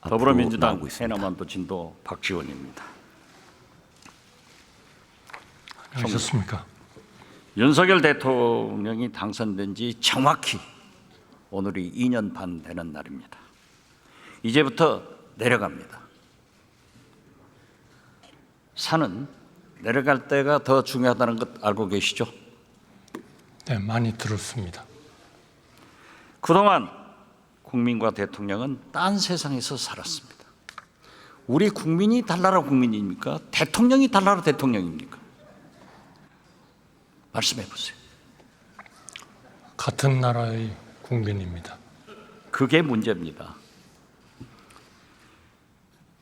더불어민주당 해남완도 진도 박지원입니다. 안녕하셨습니까? 윤석열 대통령이 당선된 지 정확히 오늘이 2년 반 되는 날입니다. 이제부터 내려갑니다. 산은 내려갈 때가 더 중요하다는 것 알고 계시죠? 네, 많이 들었습니다. 그동안 국민과 대통령은 딴 세상에서 살았습니다. 우리 국민이 달나라 국민입니까? 대통령이 달나라 대통령입니까? 말씀해 보세요. 같은 나라의 국민입니다. 그게 문제입니다.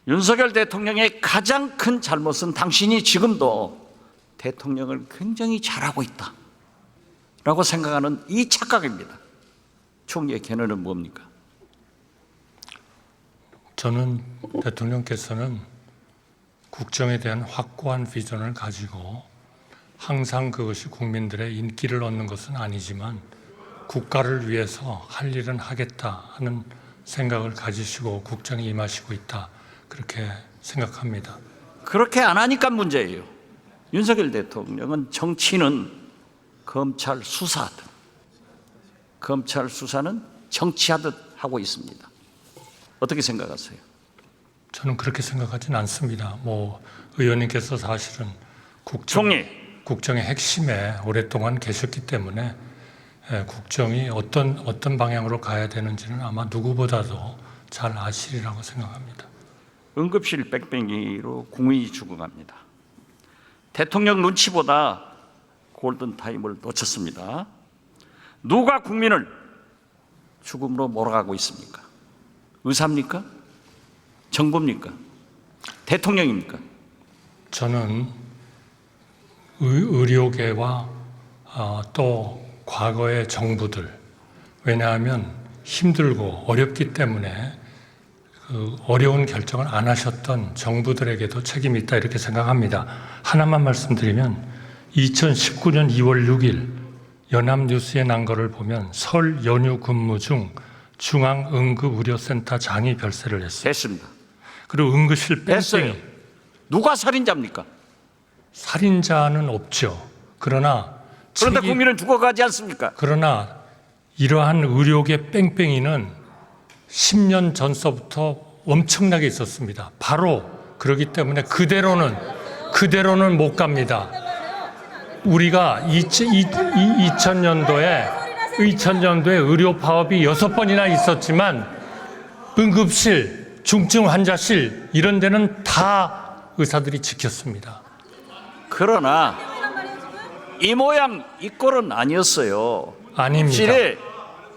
윤석열 대통령의 가장 큰 잘못은 당신이 지금도 대통령을 굉장히 잘하고 있다라고 생각하는 이 착각입니다. 총리의 견해는 뭡니까? 저는 대통령께서는 국정에 대한 확고한 비전을 가지고 항상 그것이 국민들의 인기를 얻는 것은 아니지만 국가를 위해서 할 일은 하겠다 하는 생각을 가지시고 국정에 임하시고 있다, 그렇게 생각합니다. 그렇게 안 하니까 문제예요. 윤석열 대통령은 정치는 검찰 수사하듯, 검찰 수사는 정치하듯 하고 있습니다. 어떻게 생각하세요? 저는 그렇게 생각하진 않습니다. 의원님께서 사실은 국정의 핵심에 오랫동안 계셨기 때문에 국정이 어떤 방향으로 가야 되는지는 아마 누구보다도 잘 아시리라고 생각합니다. 응급실 뺑뺑이로 국민이 죽어갑니다. 대통령 눈치보다 골든타임을 놓쳤습니다. 누가 국민을 죽음으로 몰아가고 있습니까? 의사입니까? 정부입니까? 대통령입니까? 저는 의료계와 또 과거의 정부들, 왜냐하면 힘들고 어렵기 때문에 그 어려운 결정을 안 하셨던 정부들에게도 책임이 있다, 이렇게 생각합니다. 하나만 말씀드리면 2019년 2월 6일 연합뉴스에 난 거를 보면 설 연휴 근무 중 중앙응급의료센터 장이 별세를 했어요. 됐습니다. 그리고 응급실 됐어요. 뺑뺑이. 누가 살인자입니까? 살인자는 없죠. 그런데 국민은 죽어가지 않습니까? 그러나 이러한 의료계 뺑뺑이는 10년 전서부터 엄청나게 있었습니다. 바로 그렇기 때문에 그대로는 못 갑니다. 우리가 2000년도에 의료 파업이 6번이나 있었지만 응급실, 중증 환자실 이런 데는 다 의사들이 지켰습니다. 그러나 이 모양 이 꼴은 아니었어요. 아닙니다.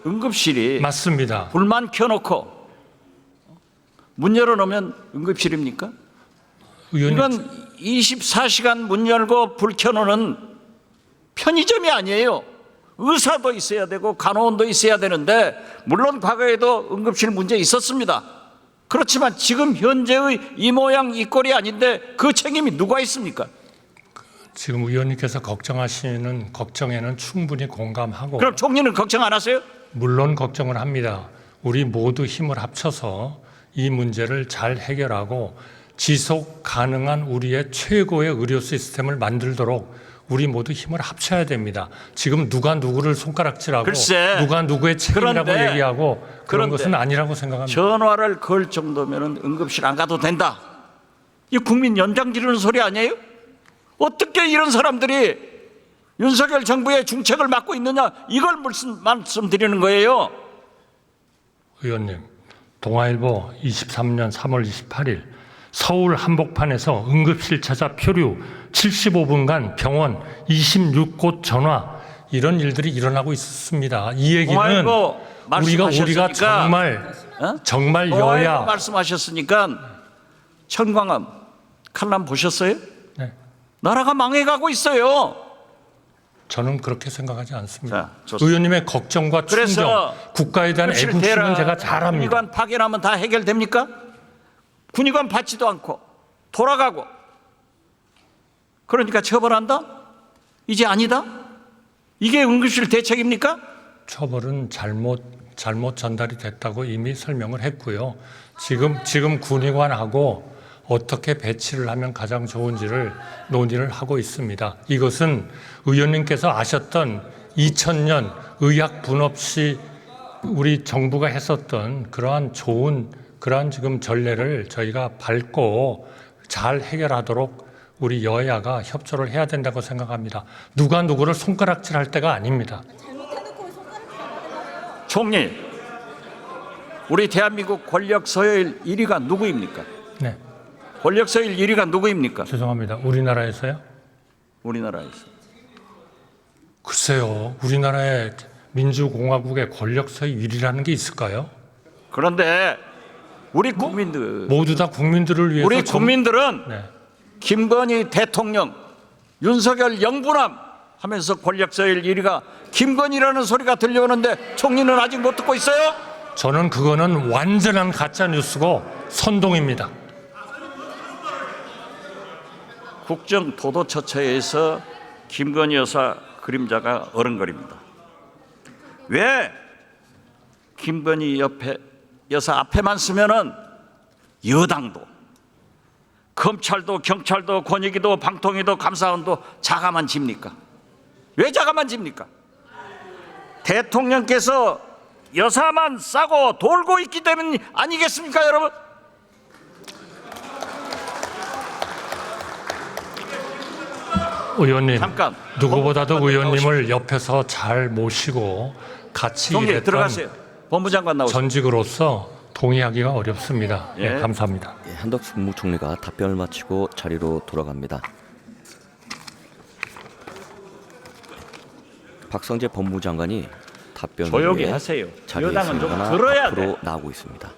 응급실이 맞습니다. 불만 켜놓고 문 열어놓으면 응급실입니까? 의원님, 이건 24시간 문 열고 불 켜놓는 편의점이 아니에요. 의사도 있어야 되고 간호원도 있어야 되는데, 물론 과거에도 응급실 문제 있었습니다. 그렇지만 지금 현재의 이 모양 이 꼴이 아닌데 그 책임이 누가 있습니까? 지금 의원님께서 걱정하시는 걱정에는 충분히 공감하고, 그럼 총리는 걱정 안 하세요? 물론 걱정을 합니다. 우리 모두 힘을 합쳐서 이 문제를 잘 해결하고 지속 가능한 우리의 최고의 의료 시스템을 만들도록 우리 모두 힘을 합쳐야 됩니다. 지금 누가 누구를 손가락질하고 글쎄, 누가 누구의 책임이라고 그런데, 얘기하고 그런 것은 아니라고 생각합니다. 전화를 걸 정도면 응급실 안 가도 된다. 이 국민 연장 지르는 소리 아니에요? 어떻게 이런 사람들이 윤석열 정부의 중책을 맡고 있느냐, 이걸 말씀드리는 거예요. 의원님, 동아일보 23년 3월 28일 서울 한복판에서 응급실 찾아 표류 75분간 병원 26곳 전화, 이런 일들이 일어나고 있었습니다. 이 얘기는 우리가 정말 여야 말씀하셨으니까 천광암 칼럼 보셨어요? 네. 나라가 망해가고 있어요. 저는 그렇게 생각하지 않습니다. 자, 의원님의 걱정과 충정, 국가에 대한 애국심은 제가 잘 합니다. 군의관 파견하면 다 해결됩니까? 군의관 받지도 않고 돌아가고, 그러니까 처벌한다? 이제 아니다? 이게 응급실 대책입니까? 처벌은 잘못 잘못 전달이 됐다고 이미 설명을 했고요. 지금 군의관하고 어떻게 배치를 하면 가장 좋은지를 논의를 하고 있습니다. 이것은 의원님께서 아셨던 2000년 의학 분업 시 우리 정부가 했었던 그러한 지금 전례를 저희가 밟고 잘 해결하도록 우리 여야가 협조를 해야 된다고 생각합니다. 누가 누구를 손가락질할 때가 아닙니다. 총리, 우리 대한민국 권력 서열 1위가 누구입니까? 네, 권력 서열 1위가 누구입니까? 죄송합니다. 우리나라에서요? 우리나라에서. 글쎄요. 우리나라의 민주공화국의 권력서의 1위라는 게 있을까요? 그런데 우리 국민들, 모두 다 국민들을 위해서 우리 국민들은 네. 김건희 대통령, 윤석열 영부남 하면서 권력 서열 1위가 김건희라는 소리가 들려오는데 총리는 아직 못 듣고 있어요? 저는 그거는 완전한 가짜 뉴스고 선동입니다. 국정 도도처처에서 김건희 여사 그림자가 어른거립니다. 왜 김건희 여사 앞에만 쓰면은 여당도, 검찰도, 경찰도, 권익위도, 방통위도, 감사원도 자가만 집니까? 왜 자가만 집니까? 대통령께서 여사만 싸고 돌고 있기 때문 아니겠습니까, 여러분? 의원님, 잠깐. 누구보다도 의원님을 옆에서 잘 모시고 같이 총리 일했던 들어가세요. 법무장관 나오세요. 전직으로서 동의하기가 어렵습니다. 예. 네, 감사합니다. 한덕수 국무총리가 답변을 마치고 자리로 돌아갑니다. 박성재 법무장관이 답변을 조용히 위해 하세요. 자리에서 여당은 좀 일어나 들어야 앞으로 돼. 나오고 있습니다.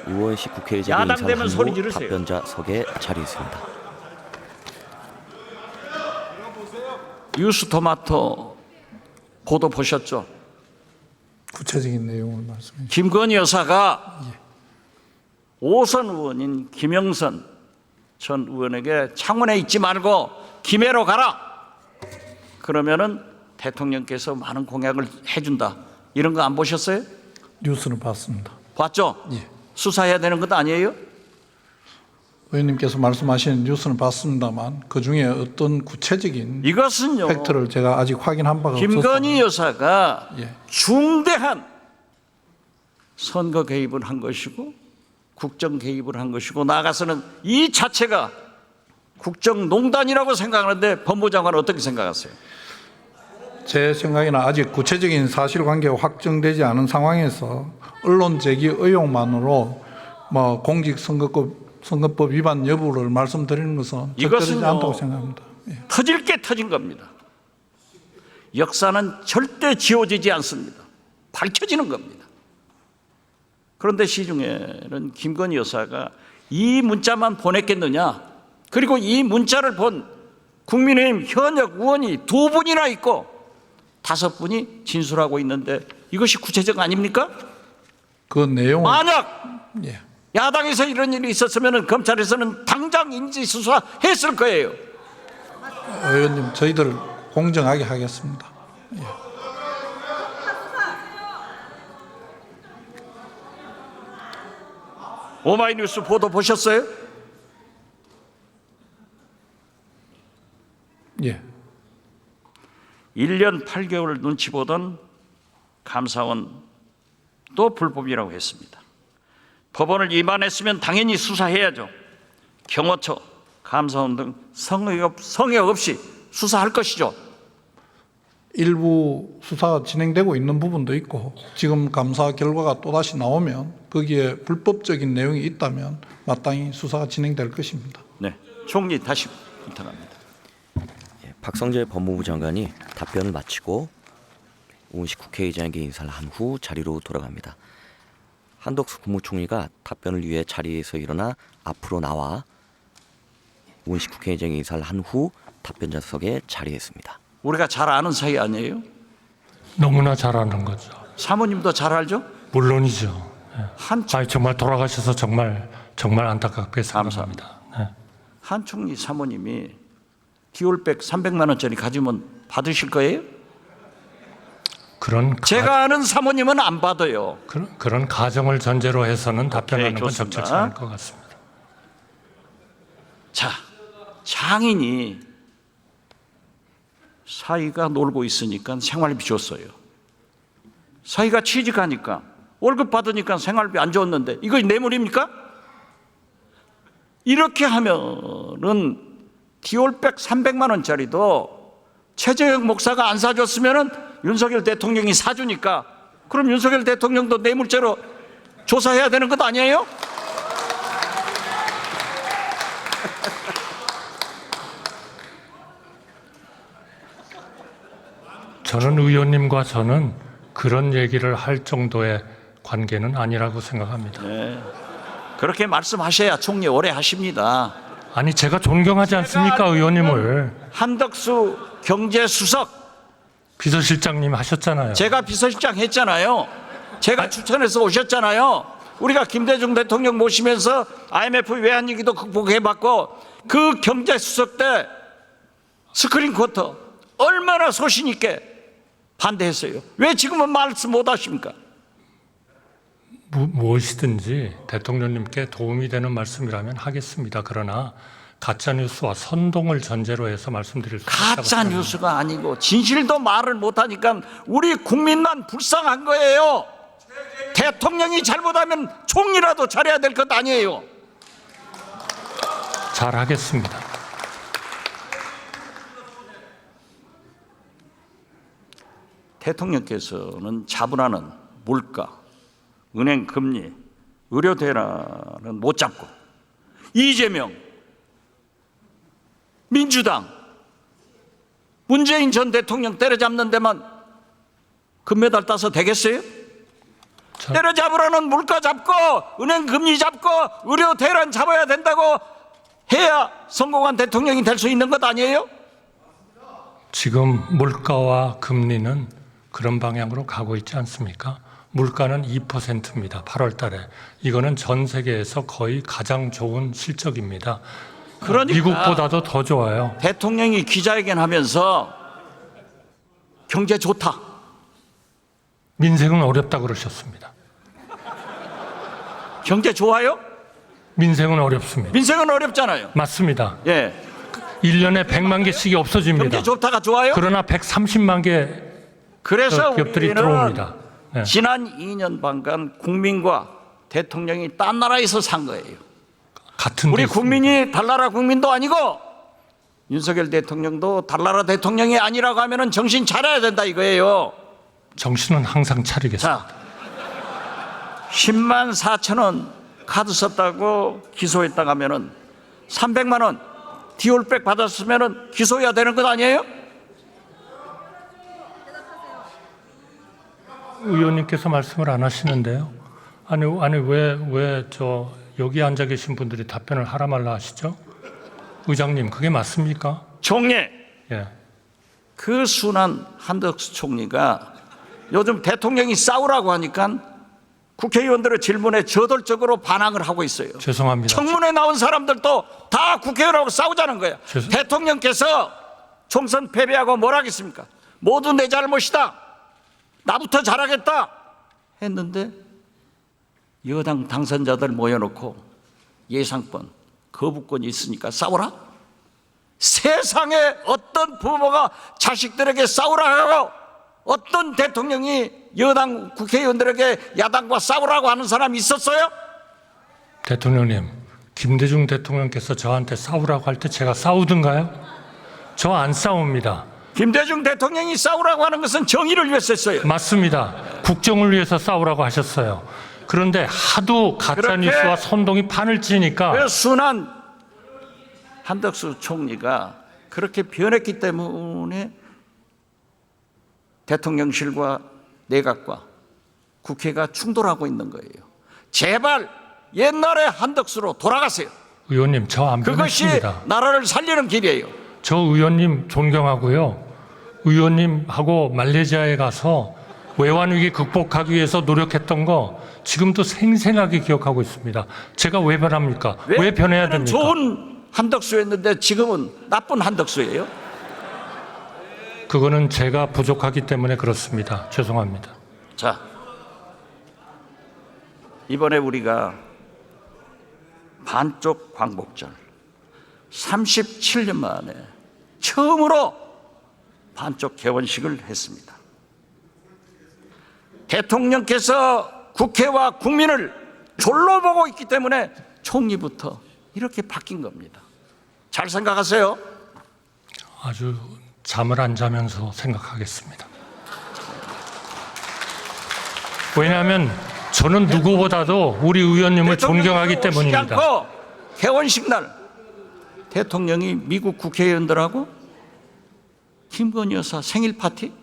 의원식 국회의장이 야당 인사를 되면 한 소리 후 지르세요. 답변자석에 자리했습니다. 뉴스토마토 보도 보셨죠? 구체적인 내용을 말씀해 주시죠. 김건희 여사가 5선 의원인 김영선 전 의원에게 창원에 있지 말고 김해로 가라. 그러면은 대통령께서 많은 공약을 해준다. 이런 거 안 보셨어요? 뉴스는 봤습니다. 봤죠? 예. 수사해야 되는 것 아니에요? 의원님께서 말씀하시는 뉴스는 봤습니다만 그 중에 어떤 구체적인 이것은요. 팩트를 제가 아직 확인한 바가 김건희 없어서 여사가 예. 중대한 선거 개입을 한 것이고 국정 개입을 한 것이고 나아가서는 이 자체가 국정농단이라고 생각하는데 법무장관은 어떻게 생각하세요? 제 생각에는 아직 구체적인 사실관계가 확정되지 않은 상황에서 언론 제기 의혹만으로 뭐 공직선거법 위반 여부를 말씀드리는 것은 적절하지 이것은요. 않다고 생각합니다. 예. 터질 게 터진 겁니다. 역사는 절대 지워지지 않습니다. 밝혀지는 겁니다. 그런데 시중에는 김건희 여사가 이 문자만 보냈겠느냐? 그리고 이 문자를 본 국민의힘 현역 의원이 2분이나 있고 5분이 진술하고 있는데 이것이 구체적 아닙니까? 그 내용을 만약 예. 야당에서 이런 일이 있었으면 검찰에서는 당장 인지수사했을 거예요. 의원님 저희들 공정하게 하겠습니다. 오마이뉴스 보도 보셨어요? 예. 1년 8개월 눈치 보던 감사원 또 불법이라고 했습니다. 법원을 위반했으면 당연히 수사해야죠. 경호처, 감사원 등 성역 없이 수사할 것이죠. 일부 수사가 진행되고 있는 부분도 있고 지금 감사 결과가 또다시 나오면 거기에 불법적인 내용이 있다면 마땅히 수사가 진행될 것입니다. 네, 총리 다시 부탁합니다. 박성재 법무부 장관이 답변을 마치고 오은식 국회의장에게 인사를 한 후 자리로 돌아갑니다. 한덕수 국무총리가 답변을 위해 자리에서 일어나 앞으로 나와 오은식 국회의장에게 인사를 한 후 답변자석에 자리했습니다. 우리가 잘 아는 사이 아니에요? 너무나 잘 아는 거죠. 사모님도 잘 알죠? 물론이죠. 예. 한 정말 돌아가셔서 정말 안타깝게 생각합니다. 네. 한 총리 사모님이 디올백 300만 원짜리 가지면 받으실 거예요? 제가 아는 사모님은 안 받아요. 그런 가정을 전제로 해서는 답변하는 건 좋습니다. 적절치 않을 것 같습니다. 자, 장인이 사위가 놀고 있으니까 생활비 줬어요. 사위가 취직하니까 월급 받으니까 생활비 안 줬는데 이거 뇌물입니까? 이렇게 하면은 디올백 300만 원짜리도 최재형 목사가 안 사줬으면은 윤석열 대통령이 사주니까 그럼 윤석열 대통령도 뇌물죄로 조사해야 되는 것 아니에요? 저는 의원님과 저는 그런 얘기를 할 정도의 관계는 아니라고 생각합니다. 그렇게 말씀하셔야 총리 오래 하십니다. 아니 제가 존경하지 않습니까 의원님을. 한덕수 경제수석 비서실장님 하셨잖아요. 제가 비서실장 했잖아요. 제가 추천해서 오셨잖아요. 우리가 김대중 대통령 모시면서 IMF 외환위기도 극복해봤고 그 경제수석 때 스크린 쿼터 얼마나 소신 있게 반대했어요. 왜 지금은 말씀 못하십니까? 무엇이든지 대통령님께 도움이 되는 말씀이라면 하겠습니다. 그러나 가짜뉴스와 선동을 전제로 해서 말씀드릴 수 있다고 가짜 생각합니다. 뉴스가 아니고 진실도 말을 못하니까 우리 국민만 불쌍한 거예요. 대통령이 잘못하면 총리라도 잘해야 될 것 아니에요. 잘하겠습니다. 대통령께서는 자본하는 물가, 은행 금리, 의료 대란은 못 잡고 이재명, 민주당, 문재인 전 대통령 때려잡는 데만 금메달 따서 되겠어요? 때려잡으라는 물가 잡고 은행 금리 잡고 의료 대란 잡아야 된다고 해야 성공한 대통령이 될 수 있는 것 아니에요? 지금 물가와 금리는 그런 방향으로 가고 있지 않습니까? 물가는 2%입니다. 8월 달에. 이거는 전 세계에서 거의 가장 좋은 실적입니다. 그러니까 미국보다도 더 좋아요. 대통령이 기자회견 하면서 경제 좋다. 민생은 어렵다 그러셨습니다. 경제 좋아요? 민생은 어렵습니다. 민생은 어렵잖아요. 맞습니다. 예. 1년에 100만 개씩이 없어집니다. 경제 좋다가 좋아요? 그러나 130만 개 그래서 기업들이 우리는 들어옵니다. 네. 지난 2년 반간 국민과 대통령이 딴 나라에서 산 거예요. 같은 우리 데 있습니다. 국민이 달나라 국민도 아니고 윤석열 대통령도 달나라 대통령이 아니라고 하면은 정신 차려야 된다 이거예요. 정신은 항상 차리겠습니다. 자, 10만 4천 원 카드 썼다고 기소했다고 하면은 300만 원 디올백 받았으면은 기소해야 되는 것 아니에요? 의원님께서 말씀을 안 하시는데요. 아니 왜 저 여기 앉아 계신 분들이 답변을 하라 말라 하시죠? 의장님 그게 맞습니까? 총리, 예. 그 순한 한덕수 총리가 요즘 대통령이 싸우라고 하니까 국회의원들의 질문에 저돌적으로 반항을 하고 있어요. 죄송합니다. 청문회 나온 사람들도 다 국회의원하고 싸우자는 거야. 죄송- 대통령께서 총선 패배하고 뭘 하겠습니까? 모두 내 잘못이다. 나부터 잘하겠다. 했는데 여당 당선자들 모여놓고 예상권, 거부권이 있으니까 싸우라? 세상에 어떤 부모가 자식들에게 싸우라 하고 어떤 대통령이 여당 국회의원들에게 야당과 싸우라고 하는 사람이 있었어요? 대통령님, 김대중 대통령께서 저한테 싸우라고 할 때 제가 싸우든가요? 저 안 싸웁니다. 김대중 대통령이 싸우라고 하는 것은 정의를 위해서 했어요. 맞습니다. 국정을 위해서 싸우라고 하셨어요. 그런데 하도 가짜뉴스와 선동이 판을 치니까 그 순한 한덕수 총리가 그렇게 변했기 때문에 대통령실과 내각과 국회가 충돌하고 있는 거예요. 제발 옛날의 한덕수로 돌아가세요. 의원님 저 안 그것이 변했습니다. 나라를 살리는 길이에요. 저 의원님 존경하고요. 의원님하고 말레이시아에 가서 외환위기 극복하기 위해서 노력했던 거 지금도 생생하게 기억하고 있습니다. 제가 왜 변합니까? 왜 변해야 됩니까? 좋은 한덕수였는데 지금은 나쁜 한덕수예요. 그거는 제가 부족하기 때문에 그렇습니다. 죄송합니다. 자, 이번에 우리가 반쪽 광복절 37년 만에 처음으로 반쪽 개원식을 했습니다. 대통령께서 국회와 국민을 졸로 보고 있기 때문에 총리부터 이렇게 바뀐 겁니다. 잘 생각하세요. 아주 잠을 안 자면서 생각하겠습니다. 왜냐하면 저는 누구보다도 우리 의원님을 존경하기 때문입니다. 않고 개원식 날 대통령이 미국 국회의원들하고 김건희 여사 생일 파티?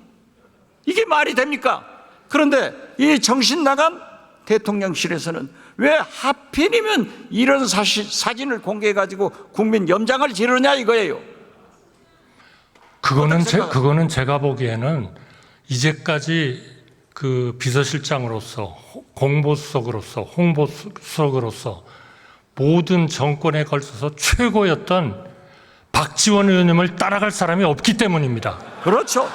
이게 말이 됩니까? 그런데 이 정신 나간 대통령실에서는 왜 하필이면 이런 사진을 공개해가지고 국민 염장을 지르냐 이거예요. 그거는 제가 보기에는 이제까지 그 비서실장으로서 공보수석으로서 홍보수석으로서 모든 정권에 걸쳐서 최고였던 박지원 의원님을 따라갈 사람이 없기 때문입니다. 그렇죠.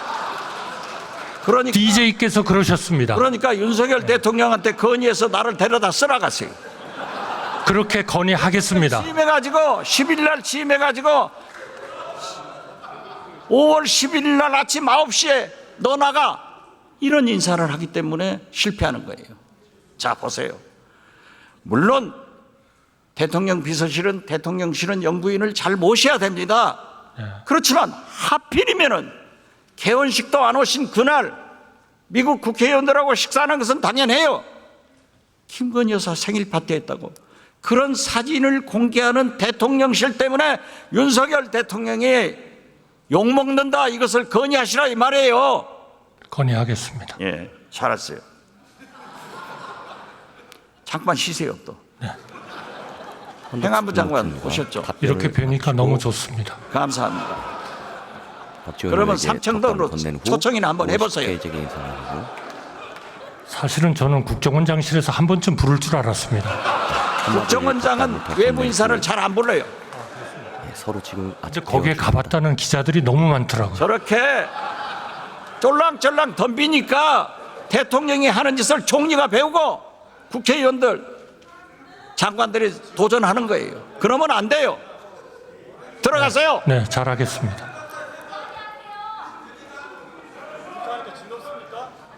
그러니까 DJ께서 그러셨습니다. 그러니까 윤석열 대통령한테 건의해서 나를 데려다 쓰라가세요. 그렇게 건의하겠습니다. 취임해가지고 10일 날 취임해가지고 5월 11일 날 아침 9시에 너 나가 이런 인사를 하기 때문에 실패하는 거예요. 자 보세요. 물론 대통령 비서실은 대통령실은 영부인을 잘 모셔야 됩니다. 그렇지만 하필이면은 개원식도 안 오신 그날 미국 국회의원들하고 식사하는 것은 당연해요. 김건희 여사 생일 파티 했다고 그런 사진을 공개하는 대통령실 때문에 윤석열 대통령이 욕먹는다 이것을 건의하시라 이 말이에요. 건의하겠습니다. 예, 잘했어요. 잠깐 쉬세요 또. 행안부 장관 오셨죠? 이렇게 뵈니까 너무 좋습니다. 감사합니다. 그러면 삼청동으로 초청이나 한번 해보세요. 사실은 저는 국정원장실에서 한 번쯤 부를 줄 알았습니다. 국정원장은 외부 인사를 잘 안 불러요. 서로 지금 이제 거기에 가봤다는 기자들이 너무 많더라고요. 저렇게 쫄랑쫄랑 덤비니까 대통령이 하는 짓을 총리가 배우고 국회의원들 장관들이 도전하는 거예요. 그러면 안 돼요. 들어가세요. 네, 잘하겠습니다.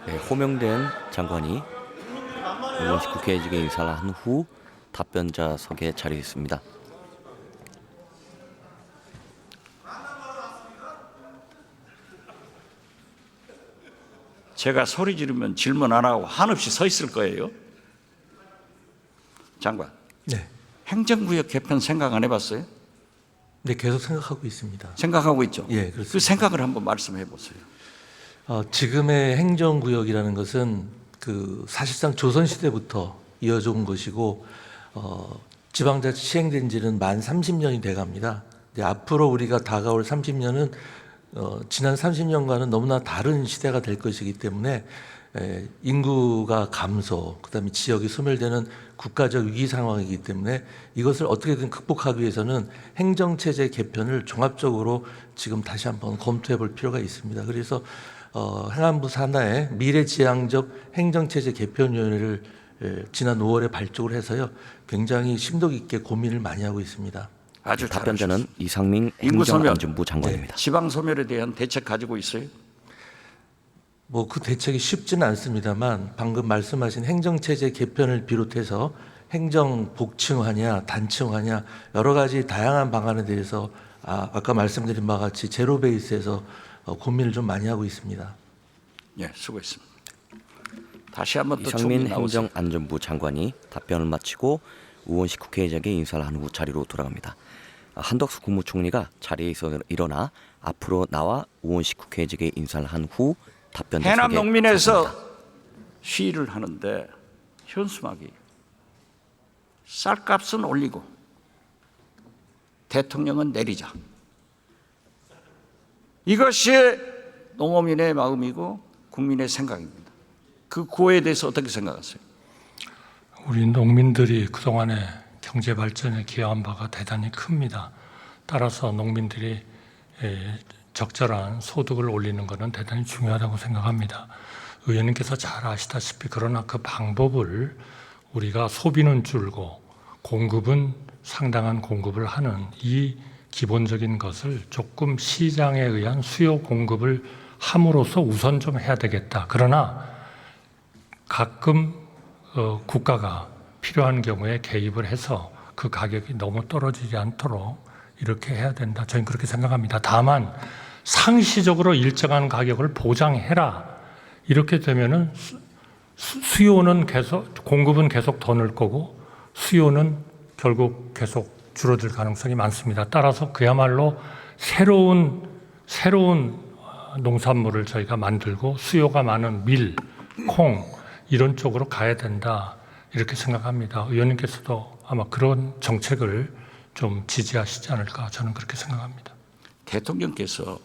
네, 호명된 장관이 의원식 국회의직에 인사를 한 후 답변자석에 자리했습니다. 제가 소리 지르면 질문 안 하고 한없이 서 있을 거예요. 장관, 네. 행정구역 개편 생각 안 해봤어요? 네, 계속 생각하고 있습니다. 생각하고 있죠? 예, 그렇습니다. 그 생각을 한번 말씀해 보세요. 지금의 행정구역이라는 것은 사실상 조선시대부터 이어져 온 것이고 지방자치 시행된 지는 만 30년이 돼갑니다. 앞으로 우리가 다가올 30년은 지난 30년과는 너무나 다른 시대가 될 것이기 때문에 인구가 감소, 그다음에 지역이 소멸되는 국가적 위기 상황이기 때문에 이것을 어떻게든 극복하기 위해서는 행정체제 개편을 종합적으로 지금 다시 한번 검토해 볼 필요가 있습니다. 그래서 행안부 산하에 미래지향적 행정체제 개편위원회를 지난 5월에 발족을 해서요 굉장히 심도 깊게 고민을 많이 하고 있습니다. 아주 답변자는 이상민 인구소멸, 행정안전부 장관입니다. 지방소멸에 대한 대책 가지고 있어요? 그 대책이 쉽지는 않습니다만 방금 말씀하신 행정체제 개편을 비롯해서 행정 복층화냐 단층화냐 여러 가지 다양한 방안에 대해서 아까 말씀드린 바와 같이 제로 베이스에서 고민을 좀 많이 하고 있습니다. 예, 수고했습니다. 다시 한번 또 이상민 총리 나오세요. 행정안전부 장관이 답변을 마치고 우원식 국회의장에게 인사를 한 후 자리로 돌아갑니다. 한덕수 국무총리가 자리에서 일어나 앞으로 나와 우원식 국회의장에게 인사를 한 후 답변자석에 해남 농민에서 섰습니다. 시위를 하는데 현수막이 쌀값은 올리고 대통령은 내리자. 이것이 농어민의 마음이고 국민의 생각입니다. 그 구호에 대해서 어떻게 생각하세요? 우리 농민들이 그동안에 경제 발전에 기여한 바가 대단히 큽니다. 따라서 농민들이 적절한 소득을 올리는 것은 대단히 중요하다고 생각합니다. 의원님께서 잘 아시다시피 그러나 그 방법을 우리가 소비는 줄고 공급은 상당한 공급을 하는 이 기본적인 것을 조금 시장에 의한 수요 공급을 함으로써 우선 좀 해야 되겠다. 그러나 가끔 국가가 필요한 경우에 개입을 해서 그 가격이 너무 떨어지지 않도록 이렇게 해야 된다. 저는 그렇게 생각합니다. 다만 상시적으로 일정한 가격을 보장해라. 이렇게 되면은 수요는 계속, 공급은 계속 더 늘 거고 수요는 결국 계속 줄어들 가능성이 많습니다. 따라서 그야말로 새로운 농산물을 저희가 만들고 수요가 많은 밀, 콩 이런 쪽으로 가야 된다. 이렇게 생각합니다. 의원님께서도 아마 그런 정책을 좀 지지하시지 않을까 저는 그렇게 생각합니다. 대통령께서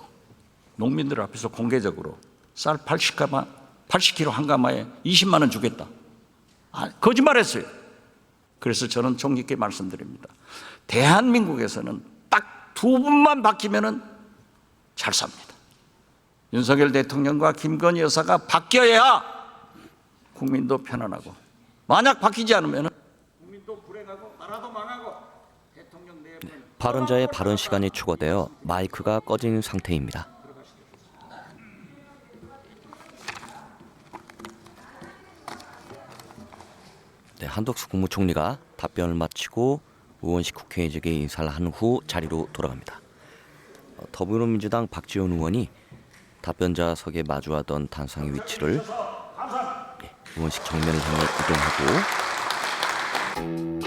농민들 앞에서 공개적으로 쌀 80kg 한 가마에 20만 원 주겠다. 거짓말했어요. 그래서 저는 총리 있게 말씀드립니다. 대한민국에서는 딱 두 분만 바뀌면은 잘 삽니다. 윤석열 대통령과 김건희 여사가 바뀌어야 국민도 편안하고, 만약 바뀌지 않으면 국민도 불행하고 나라도 망하고 대통령 내부는 발언자의 발언 시간이 초과되어 마이크가 꺼진 상태입니다. 네, 한덕수 국무총리가 답변을 마치고 의원식 국회의장에게 인사를 한 후 자리로 돌아갑니다. 더불어민주당 박지원 의원이 답변자석에 마주하던 단상의 위치를 의원식 정면을 향해 이동하고